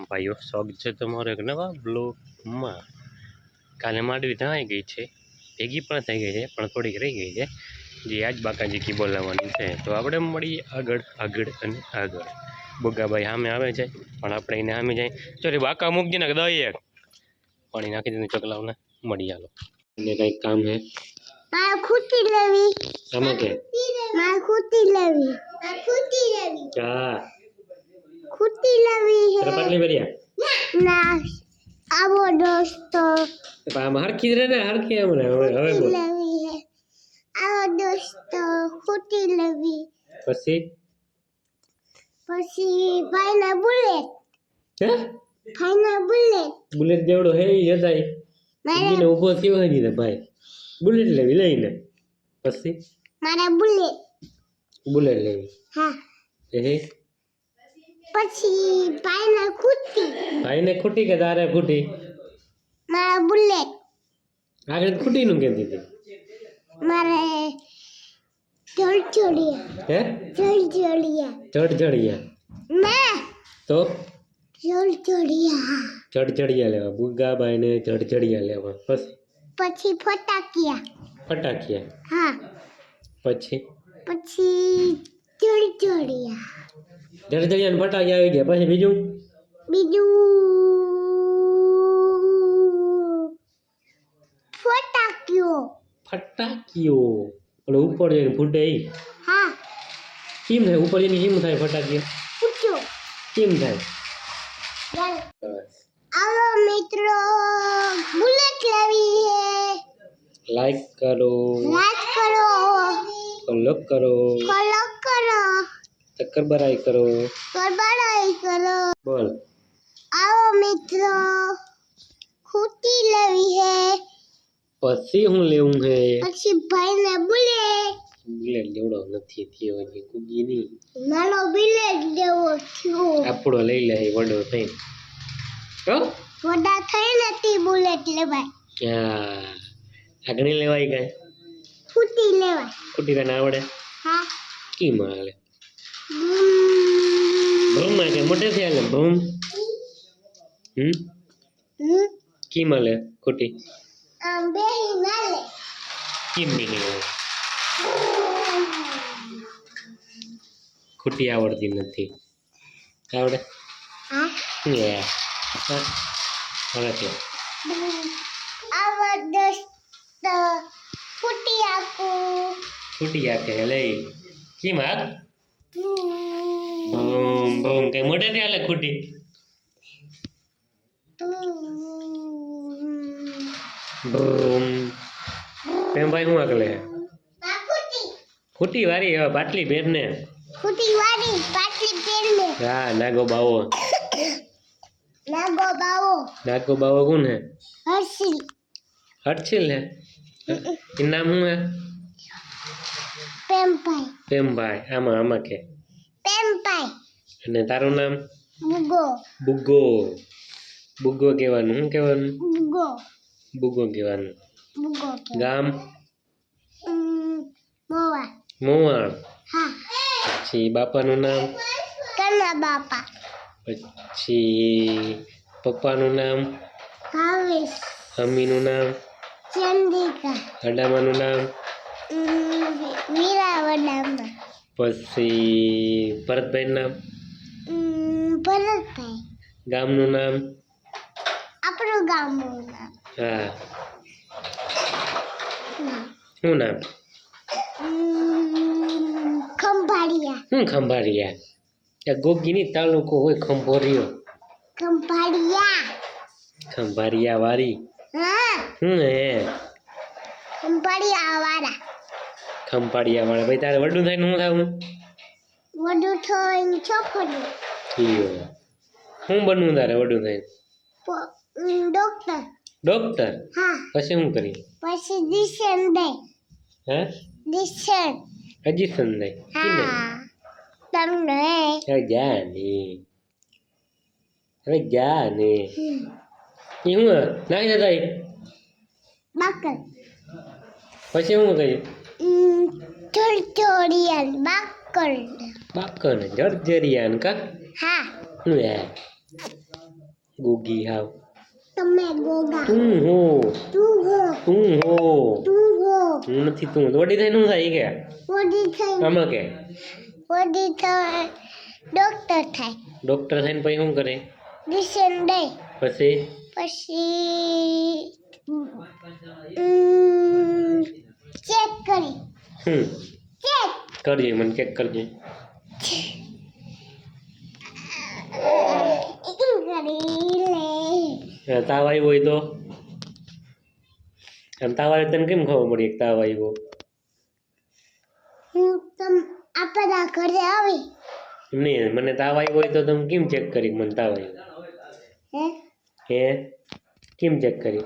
ભાઈઓ, સ્વાગત છે તમારો એક નવા બ્લોગમાં। કાલે માંડવી ધણાઈ ગઈ છે, ભેગી પણ થઈ ગઈ છે, પણ થોડીક રહી ગઈ છે, જે આજ બાકાજી બોલાવવાની છે। તો આપણે મળીએ આગળ આગળ અને આગળ। બોગાભાઈ સામે આવે છે, પણ આપણે એને સામે જાય ચોરી બાકા મૂકજે ને દઈ એક પાણી નાખી દીધું ચકલાઓને। મળી હાલો, એને કંઈક કામ છે। ખૂટી લેવી આમાં કે ખૂટી લેવી ચા ખૂટી લેવી હે પાટલી ભર્યા ના આવો દોસ્તો આમાં હરખી રે ને હરખી આમ હવે બોલ લેવી હે આવો દોસ્તો ખૂટી લેવી પછી ભાઈના બુલેટ હે ભાઈના બુલેટ જેવડો હે ઈ હદાય ઈને ઊભો થયો હે ને ભાઈ બુલેટ લેવી લઈને પછી મારા બુલેટ લેવી હા હે પછી ભાઈને ખૂટી કે તારે ખૂટી મારા બુલેટ આગળ ખૂટી નું કેમ દીધી મારે ચડચડિયા ના તો ચડચડિયા ચડચડિયા લેવા બુગાબાઈ ને ચડચડિયા લેવા પછી ફટાકિયા હા પછી ચડચડિયા ને ફટાકિયા આવી ગયા પછી બીજું ફટાકિયો ઓલો ઉપર જઈને ફૂટે ઈ હા કેમ થાય ઉપર જઈને કેમ થાય ફટાકિયો પૂછો કેમ થાય આવો મિત્રો બુલેટ લેવી હે લાઈક કરો ફોલો કરો ચક્કરબરાઈ કરો બોલ આવો મિત્રો ખૂટી લેવી હે પછી હું લેવું હે પછી ભાઈને બુલેટ જેવડો નથી થયો હજી કુગી નહીં નાનો બુલેટ લેવો થયો આપણો લઈ લે વડો થઈ વડા થઈ નથી બુલેટ લેવાય ક્યાં આગળ લેવાય કાંઈ ખૂટી લેવાય ખોટી તને આવડે હા કી હાલે ભ્રમમાં કે મોટે થી હાલે ભ્રમ કી માલે ખોટી આમ બેહી નાલે કેમ નહીં ખોટી આવડતી નથી આવડે હા આવો દોસ્ત ખૂટી આપે લઈ કેમ હાથ બૂમ બૂમ કઈ મોટે થી હાલે ખોટી બૂમ તેમ ભાઈ હું આગળ ખોટી વારી હવે પાટલી પહેરને હા નાગો બાવો કોણ હે હર્ષિલ હે એનું નામ શું હે પેમભાઈ આમાં કે અને તારું નામ બુગ્ગો કહેવાનું શું કહેવાનું બુગ્ગો કહેવાનું ગામ મોવાણ પછી બાપાનું નામ પછી પપ્પાનું નામ મમ્મીનું નામ અડામાનું નામ પછી ભરતભાઈનું નામ ગામનું નામ હા શું નામ ખંભાળિયા ગોગીની તાલુકો હોય ખંભાળિયા વારી ખંભાળિયા વાળા ભાઈ તારે વડું થાય ને શું થવું શું બનવું તારે વડું થાય ડોક્ટર પછી શું કરી હજી સંદેહ હવે જા ને એ હું નાખી દેતા પછી શું કહ્યું બાકર ને જર્જરિયાન કા શું યાર ગુગી હાવ. તમે ગોગા તું હો તું હો તું હો તું હો હું નથી તું દોડી થાય નું થાય કે મોડી થઈ આમાં કે મોડી થઈ ડોક્ટર થાય ડોક્ટર થઈને પછી શું કરે ડિશન દે પછી પછી ચેક કરી ચેક કરજે મને ચેક કરજે કરી લે તાવ આવ્યો હોય તો આમ તાવ આવે તને કેમ ખબર પડી કે તાવ આવ્યો હું તમ આપણા ઘરે આવી નહીં મને તાવ આવ્યો હોય તો તમે કેમ ચેક કરી મને તાવ આવ્યો હે હે કેમ ચેક કરી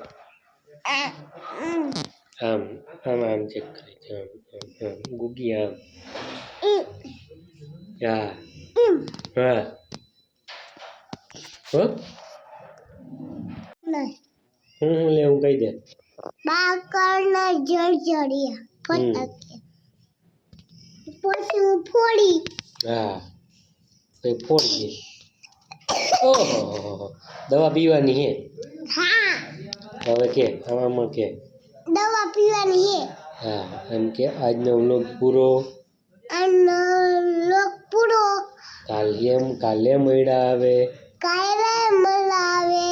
આમ આમ ચેક કરી આમ આમ ગુગી આમ હા હા હો નહીં હું લેવું કહી દે બાકરના જળજળિયા ફટાકે પછી હું ફોડી હા પછી ફોડી દે ઓહો દવા પીવાની હે હા હવે કે આમાં કે દવા પીવાની હે હા એમ કે આજનો વ્લોગ પૂરો અને લોક પૂરો કાલે મળ્યા આવે કાયરે મલાવે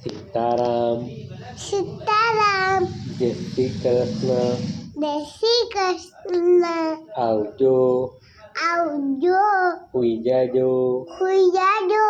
સીતારામ સીતારામ જય શ્રી કૃષ્ણ દેશી કૃષ્ણ આવજો આવજો સુઈ જાજો હુઈ જાજો